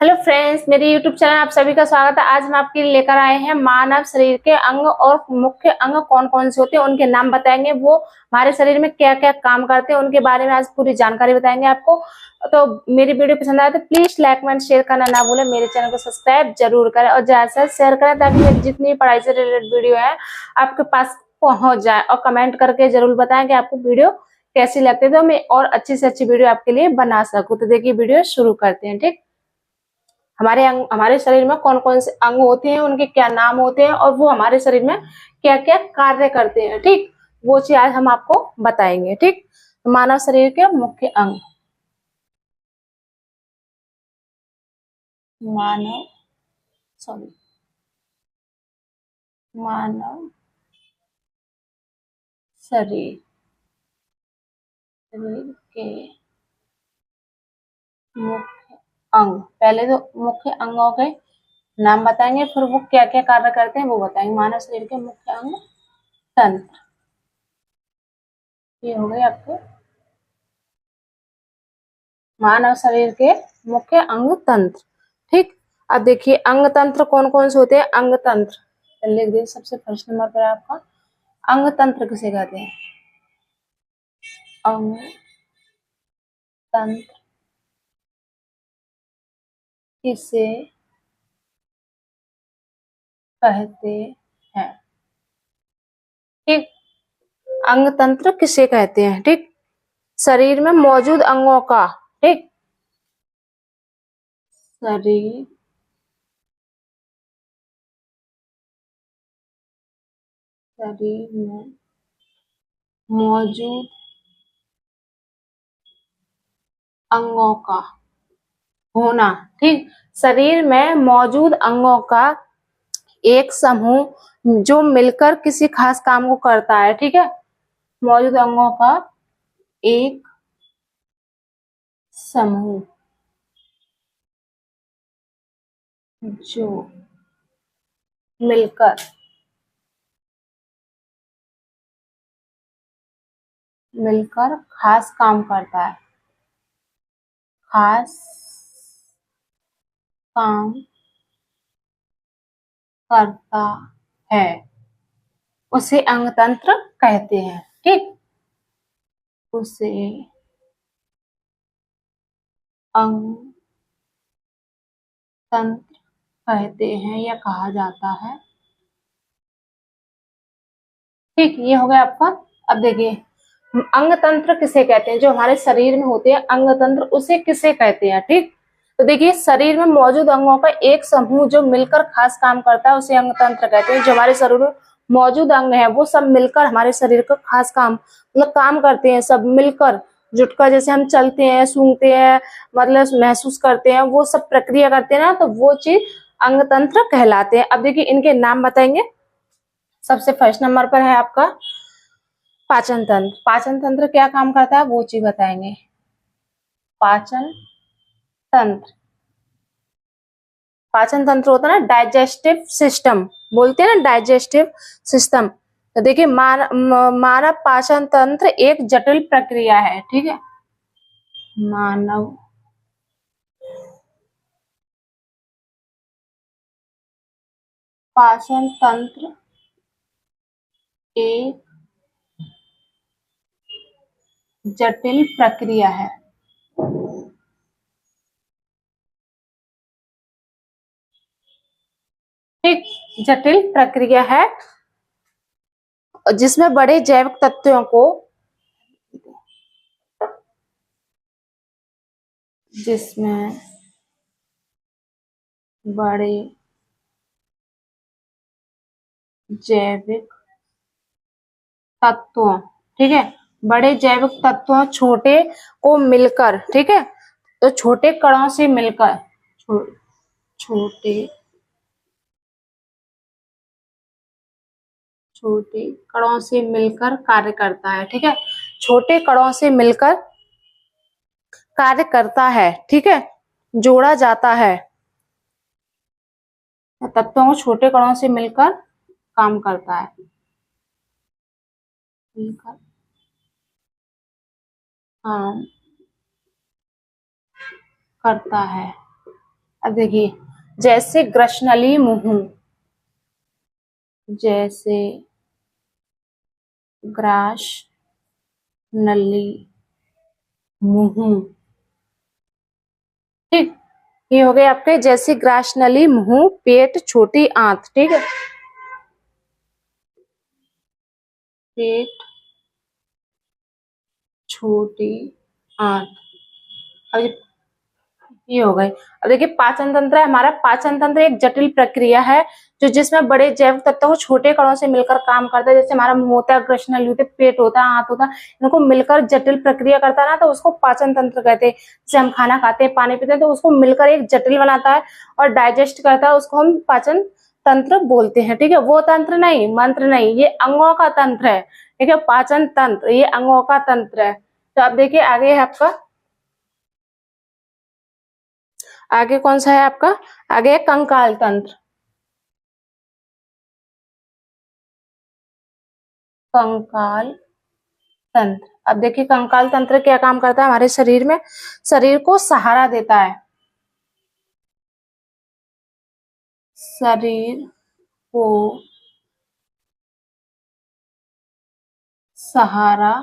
Hello friends, मेरे YouTube channel आप सभी का स्वागत है। आज हम आपके लिए लेकर आए हैं मानव शरीर के अंग और मुख्य अंग कौन कौन से होते हैं, उनके नाम बताएंगे। वो हमारे शरीर में क्या क्या काम करते हैं उनके बारे में आज पूरी जानकारी बताएंगे आपको। तो मेरी वीडियो पसंद आए तो प्लीज लाइक कमेंट शेयर करना ना भूलें। मेरे चैनल को सब्सक्राइब जरूर करें और ज्यादा से शेयर करें ताकि मेरी जितनी पढ़ाई से रिलेटेड वीडियो है आपके पास पहुंच जाए। और कमेंट करके जरूर बताएं कि आपको वीडियो कैसी लगती है, तो मैं और अच्छी से अच्छी वीडियो आपके लिए बना सकूं। तो देखिए वीडियो शुरू करते हैं। ठीक, हमारे शरीर में कौन कौन से अंग होते हैं, उनके क्या नाम होते हैं और वो हमारे शरीर में क्या क्या कार्य करते हैं। ठीक, वो चीज आज हम आपको बताएंगे। ठीक, मानव शरीर के मुख्य अंग। मानव सॉरी मानव शरीर शरीर के मुख्य अंग। पहले तो मुख्य अंगों के नाम बताएंगे, फिर वो क्या क्या कार्य करते हैं वो बताएंगे। मानव शरीर के मुख्य अंग। तंत्र, ये हो गए आपके मानव शरीर के मुख्य अंग तंत्र। ठीक, अब देखिए अंग तंत्र कौन कौन से होते हैं। अंग तंत्र लिख दीजिए, सबसे फर्स्ट नंबर पर आपका अंग तंत्र किसे कहते हैं। अंग तंत्र किसे कहते हैं। ठीक, अंग तंत्र किसे कहते हैं। ठीक, शरीर में मौजूद अंगों का। ठीक, शरीर शरीर में मौजूद अंगों का होना। ठीक, शरीर में मौजूद अंगों का एक समूह जो मिलकर किसी खास काम को करता है। ठीक है, मौजूद अंगों का एक समूह जो मिलकर खास काम करता है। खास काम करता है उसे अंग तंत्र कहते हैं। ठीक, उसे अंग तंत्र कहते हैं या कहा जाता है। ठीक, ये हो गया आपका। अब देखिए अंग तंत्र किसे कहते हैं। जो हमारे शरीर में होते हैं अंग तंत्र, उसे किसे कहते हैं। ठीक, तो देखिए शरीर में मौजूद अंगों का एक समूह जो मिलकर खास काम करता है उसे अंग तंत्र कहते हैं। जो हमारे शरीर में मौजूद अंग है वो सब मिलकर हमारे शरीर का खास काम मतलब काम करते हैं, सब मिलकर जुटकर। जैसे हम चलते हैं, सूंघते हैं, मतलब महसूस करते हैं, वो सब प्रक्रिया करते हैं ना, तो वो चीज अंग तंत्र कहलाते हैं। अब देखिए इनके नाम बताएंगे। सबसे फर्स्ट नंबर पर है आपका पाचन तंत्र। पाचन तंत्र क्या काम करता है वो चीज बताएंगे। पाचन तंत्र पाचन तंत्र होता है ना डाइजेस्टिव सिस्टम, बोलते हैं ना डाइजेस्टिव सिस्टम। तो देखिए मानव पाचन तंत्र एक जटिल प्रक्रिया है। ठीक है, मानव पाचन तंत्र एक जटिल प्रक्रिया है। ठीक, जटिल प्रक्रिया है जिसमें बड़े जैविक तत्वों को जिसमें बड़े जैविक तत्वों, ठीक है, बड़े जैविक तत्वों छोटे को मिलकर, ठीक है, तो छोटे कणों से मिलकर छोटे छोटे कणों से मिलकर कार्य करता है। ठीक है, छोटे कणों से मिलकर कार्य करता है। ठीक है, जोड़ा जाता है। तत्वों को छोटे कणों से मिलकर काम करता है, मिलकर काम करता है। अब देखिए, जैसे ग्रसनली मुंह, जैसे ग्रास नली मुंह, ठीक। ये हो गए आपके जैसे ग्रास नली मुंह, पेट, छोटी आंत, ठीक है। पेट, छोटी आंत। अब ये हो गए। अब देखिए पाचन तंत्र है हमारा। पाचन तंत्र एक जटिल प्रक्रिया है जो जिसमें बड़े जैव तत्वों को छोटे कणों से मिलकर काम करता है। जैसे हमारा मुंह होता है, ग्रसनली होते, पेट होता है, हाथ होता है, इनको मिलकर जटिल प्रक्रिया करता है ना, तो उसको पाचन तंत्र कहते हैं। जैसे हम खाना खाते हैं, पानी पीते हैं, तो उसको मिलकर एक जटिल बनाता है और डाइजेस्ट करता है, उसको हम पाचन तंत्र बोलते हैं, ठीक है। वो तंत्र नहीं, मंत्र नहीं, ये अंगों का तंत्र है, ठीक है। पाचन तंत्र ये अंगों का तंत्र है। तो अब देखिए आगे है आपका, आगे कौन सा है आपका, आगे है कंकाल तंत्र। कंकाल तंत्र। अब देखिए कंकाल तंत्र क्या काम करता है हमारे शरीर में, शरीर को सहारा देता है, शरीर को सहारा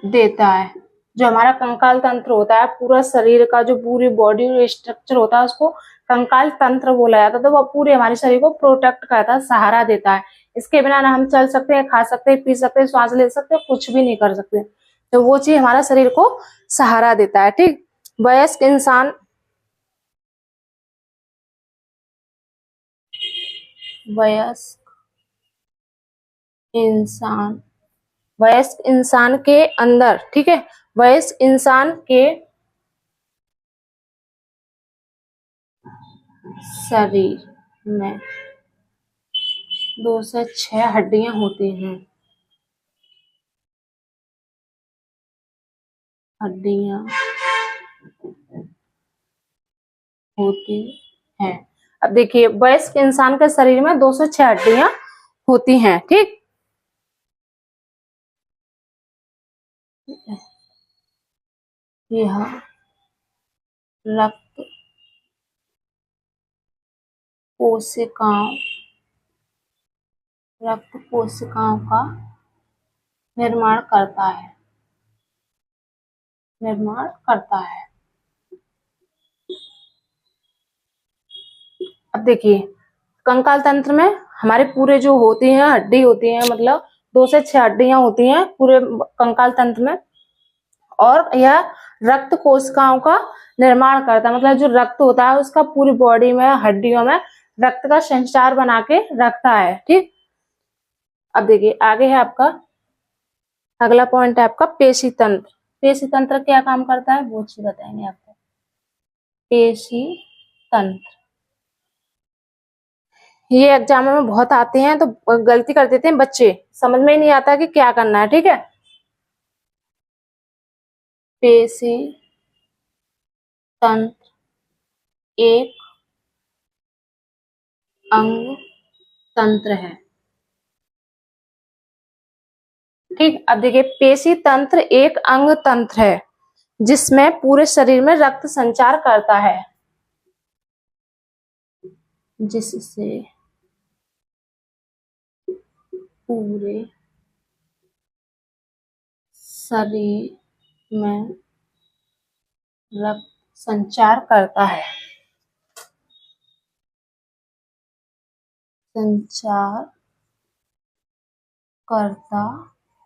देता है। जो हमारा कंकाल तंत्र होता है, पूरा शरीर का जो पूरी बॉडी स्ट्रक्चर होता है उसको कंकाल तंत्र बोला जाता है। तो वो पूरे हमारे शरीर को प्रोटेक्ट करता है, सहारा देता है। इसके बिना ना हम चल सकते हैं, खा सकते हैं, पी सकते हैं, श्वास ले सकते हैं, कुछ भी नहीं कर सकते। तो वो चीज हमारा शरीर को सहारा देता है, ठीक। वयस्क इंसान, वयस्क इंसान, वयस्क इंसान के अंदर, ठीक है, वयस्क इंसान के शरीर में 2 से 6 हड्डियां होती हैं, हड्डियां होती हैं। अब देखिए वयस्क इंसान के शरीर में 2 से 6 हड्डियां होती हैं, ठीक। यह रक्त कोशिकाओं, रक्त कोशिकाओं का निर्माण करता है, निर्माण करता है। अब देखिए कंकाल तंत्र में हमारे पूरे जो होती हैं हड्डी होती हैं, मतलब 2 से 6 हड्डियां होती हैं पूरे कंकाल तंत्र में। और यह रक्त कोशिकाओं का निर्माण करता है, मतलब जो रक्त होता है उसका पूरी बॉडी में, हड्डियों में रक्त का संचार बना के रखता है, ठीक। अब देखिए आगे है आपका, अगला पॉइंट है आपका पेशी तंत्र। पेशी तंत्र क्या काम करता है वो चीज बताएंगे आपको। पेशी तंत्र ये एग्जाम में बहुत आते हैं, तो गलती कर देते हैं बच्चे, समझ में ही नहीं आता कि क्या करना है, ठीक है। पेशी तंत्र एक अंग तंत्र है, ठीक। अब देखिए पेशी तंत्र एक अंग तंत्र है जिसमें पूरे शरीर में रक्त संचार करता है, जिससे पूरे शरीर में रक्त संचार करता है, संचार करता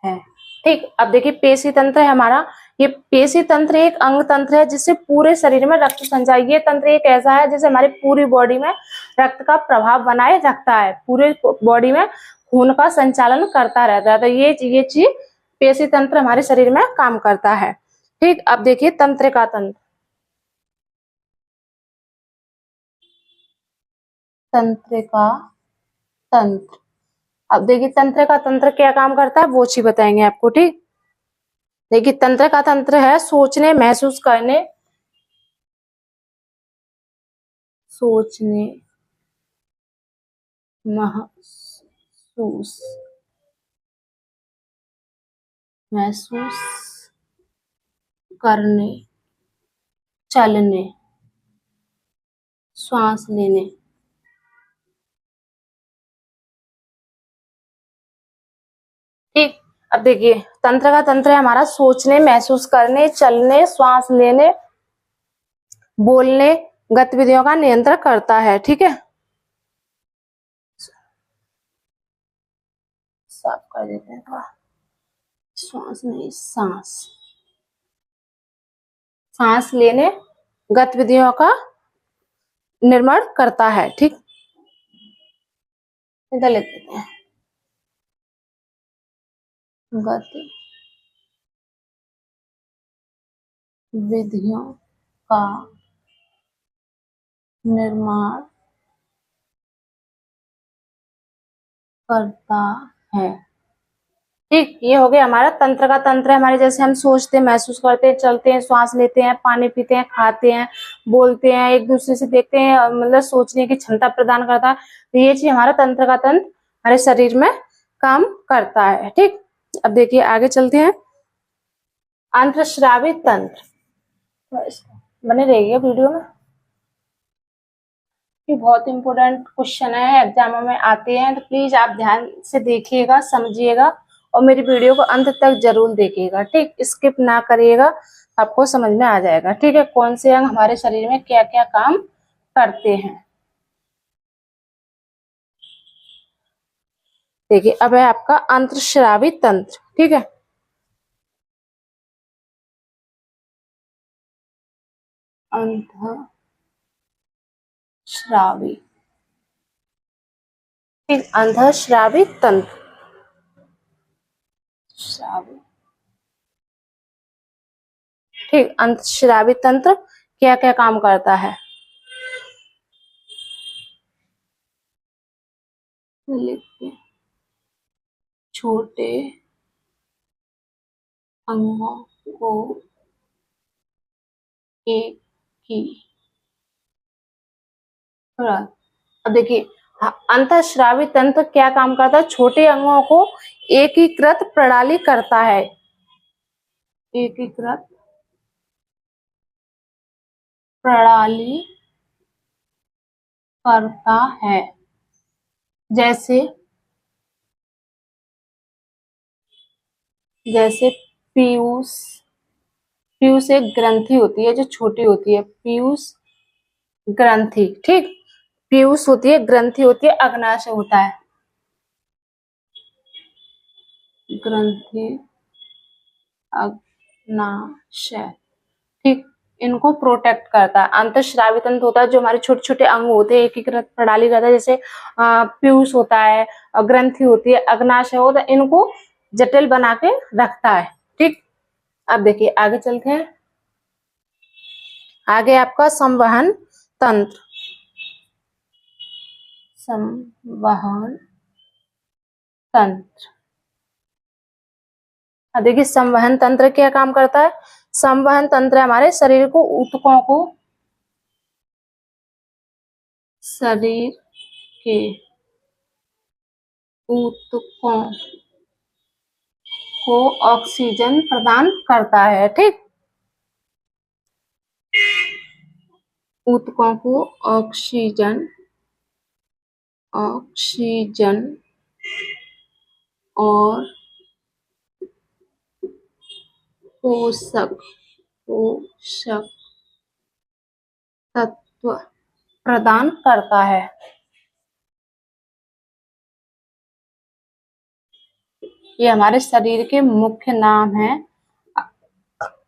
है, ठीक। अब देखिए पेशी तंत्र है हमारा, ये पेशी तंत्र एक अंग तंत्र है जिससे पूरे शरीर में रक्त संचार, ये तंत्र एक ऐसा है जिसे हमारी पूरी बॉडी में रक्त का प्रभाव बनाए रखता है, पूरे बॉडी में खून का संचालन करता रहता है। तो ये चीज पेशी तंत्र हमारे शरीर में काम करता है, ठीक। अब देखिए तंत्रिका तंत्र, तंत्रिका तंत्र। अब देखिए तंत्रिका तंत्र क्या काम करता है वो चीज बताएंगे आपको, ठीक। देखिए तंत्रिका तंत्र है सोचने, महसूस करने, सोचने, महसूस, महसूस करने चलने, श्वास लेने। ठीक, अब देखिए तंत्र का तंत्र है हमारा सोचने, महसूस करने, चलने, श्वास लेने, बोलने, गतिविधियों का नियंत्रण करता है। ठीक है, साफ कर देते हैं थोड़ा। श्वास नहीं, सांस, सांस लेने, गतिविधियों का निर्माण करता है। ठीक, इधर लिख देते हैं, गतिविधियों का निर्माण करता है। ठीक, ये हो गया हमारा तंत्र का तंत्र है हमारे। जैसे हम सोचते हैं, महसूस करते हैं, चलते हैं, श्वास लेते हैं, पानी पीते हैं, खाते हैं, बोलते हैं, एक दूसरे से देखते हैं, मतलब सोचने की क्षमता प्रदान करता है। तो ये चीज हमारा तंत्र का तंत्र हमारे शरीर में काम करता है। ठीक, अब देखिए आगे चलते हैं। अंतःस्रावी तंत्र, बने रहिए वीडियो में, ये बहुत इंपॉर्टेंट क्वेश्चन है, एग्जामों में आते हैं, तो प्लीज आप ध्यान से देखिएगा, समझिएगा और मेरी वीडियो को अंत तक जरूर देखिएगा। ठीक, स्किप ना करिएगा, आपको समझ में आ जाएगा। ठीक है, कौन से अंग हमारे शरीर में क्या क्या काम करते हैं। देखिए अब है आपका अंतःस्रावी तंत्र। ठीक है, अंतःस्रावी, ठीक, अंतःस्रावी तंत्र, श्रावी। ठीक, अंतःस्रावी तंत्र क्या क्या काम करता है, लिखते हैं। छोटे अंगों को एक ही परत, अब देखिए अंतःस्रावी तंत्र क्या काम करता है, छोटे अंगों को एकीकृत प्रणाली करता है, एकीकृत प्रणाली करता है। जैसे जैसे पीयूष, पीयूष एक ग्रंथि होती है जो छोटी होती है, पीयूष ग्रंथि। ठीक, पीयूष होती है, ग्रंथि होती है, अग्नाशय होता है, ग्रंथि, अग्नाशय। ठीक, इनको प्रोटेक्ट करता है। अंतःस्रावी तंत्र होता है जो हमारे छोटे छोटे अंग होते हैं, एकीकृत प्रणाली करता है। जैसे पीयूष होता है, ग्रंथि होती है, अग्नाशय होता है, इनको जटिल बना के रखता है। ठीक, अब देखिए आगे चलते हैं। आगे आपका संवहन तंत्र, संवहन तंत्र। अब देखिए संवहन तंत्र क्या काम करता है, संवहन तंत्र हमारे शरीर को ऊतकों को, शरीर के ऊतकों को ऑक्सीजन प्रदान करता है। ठीक, ऊतकों को ऑक्सीजन, ऑक्सीजन और पोषक, पोषक तत्व प्रदान करता है। ये हमारे शरीर के मुख्य नाम हैं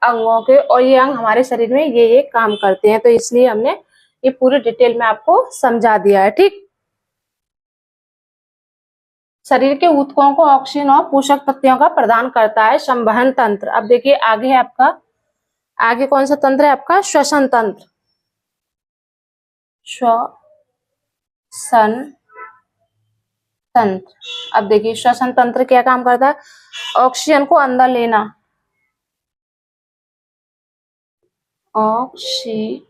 अंगों के, और ये अंग हमारे शरीर में ये काम करते हैं, तो इसलिए हमने ये पूरे डिटेल में आपको समझा दिया है। ठीक, शरीर के ऊतकों को ऑक्सीजन और पोषक तत्वों का प्रदान करता है संवहन तंत्र। अब देखिए आगे है आपका, आगे कौन सा तंत्र है आपका, श्वसन तंत्र, श्वसन तंत्र। अब देखिए श्वसन तंत्र क्या काम करता है, ऑक्सीजन को अंदर लेना, ऑक्सीजन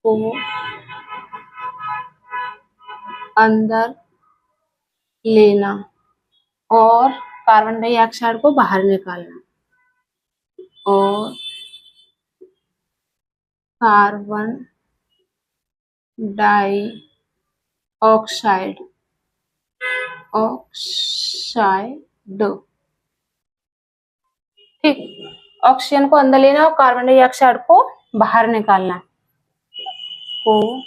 को अंदर लेना और कार्बन डाइऑक्साइड को बाहर निकालना, और कार्बन डाइऑक्साइड ठीक, ऑक्सीजन को अंदर लेना और कार्बन डाइऑक्साइड को बाहर निकालना, को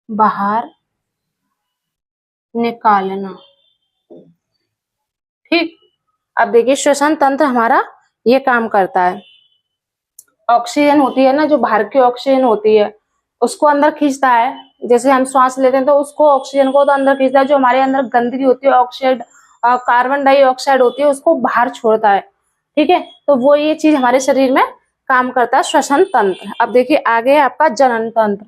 बाहर निकालना। ठीक, अब देखिए श्वसन तंत्र हमारा ये काम करता है। ऑक्सीजन होती है ना, जो बाहर की ऑक्सीजन होती है उसको अंदर खींचता है, जैसे हम श्वास लेते हैं तो उसको ऑक्सीजन को तो अंदर खींचता है, जो हमारे अंदर गंदगी होती है ऑक्साइड कार्बन डाइऑक्साइड होती है उसको बाहर छोड़ता है। ठीक है, तो वो ये चीज हमारे शरीर में काम करता है, श्वसन तंत्र। अब देखिए आगे आपका जनन तंत्र।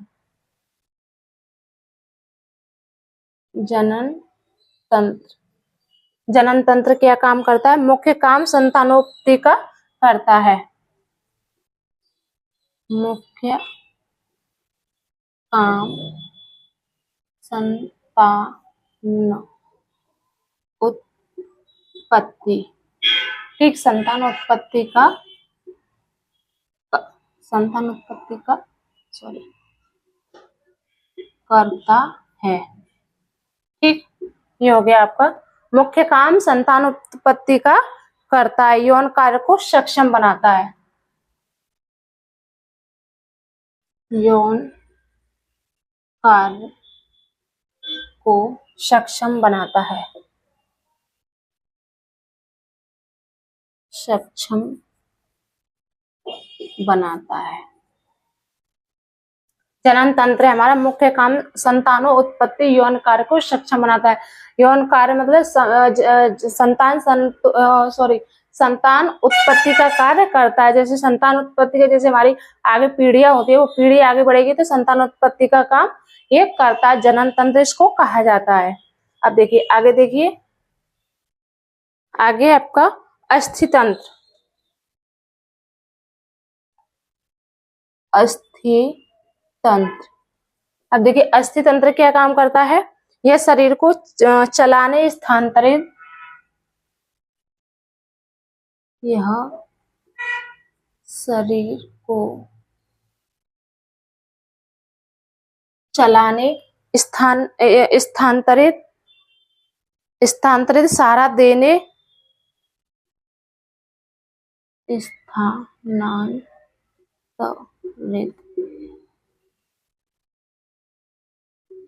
जनन तंत्र, जनन तंत्र क्या काम करता है? मुख्य काम संतानोत्पत्ति का करता है। मुख्य काम संतान उत्पत्ति, ठीक, संतान उत्पत्ति का करता है। ठीक, ये हो गया आपका मुख्य काम संतान उत्पत्ति का करता है, यौन कार्य को सक्षम बनाता है, यौन कार्य को सक्षम बनाता है, सक्षम बनाता है। जनन तंत्र हमारा मुख्य काम संतानों उत्पत्ति यौन कार्य को सक्षम बनाता है। यौन कार्य मतलब संतान उत्पत्ति का कार्य करता है। जैसे संतान उत्पत्ति का, जैसे हमारी आगे पीढ़ियां होती है, वो पीढ़ी आगे बढ़ेगी तो संतान उत्पत्ति का काम ये करता है, जनन तंत्र इसको कहा जाता है। अब देखिए आगे, देखिए आगे आपका अस्थि तंत्र। अस्थि तंत्र, अब देखिए अस्थि तंत्र क्या काम करता है? यह शरीर को चलाने स्थानांतरित, यह शरीर को चलाने स्थानांतरित सहारा देने,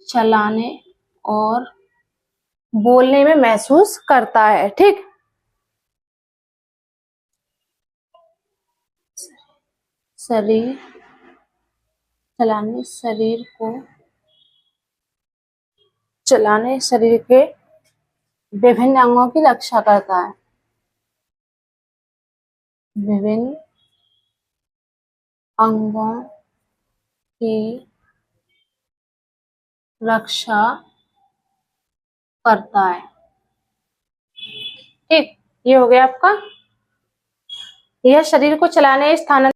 चलाने और बोलने में महसूस करता है। ठीक, शरीर चलाने, शरीर को चलाने, शरीर के विभिन्न अंगों की रक्षा करता है, विभिन्न अंगों की रक्षा करता है। ठीक, ये हो गया आपका, यह शरीर को चलाने स्थानांतरित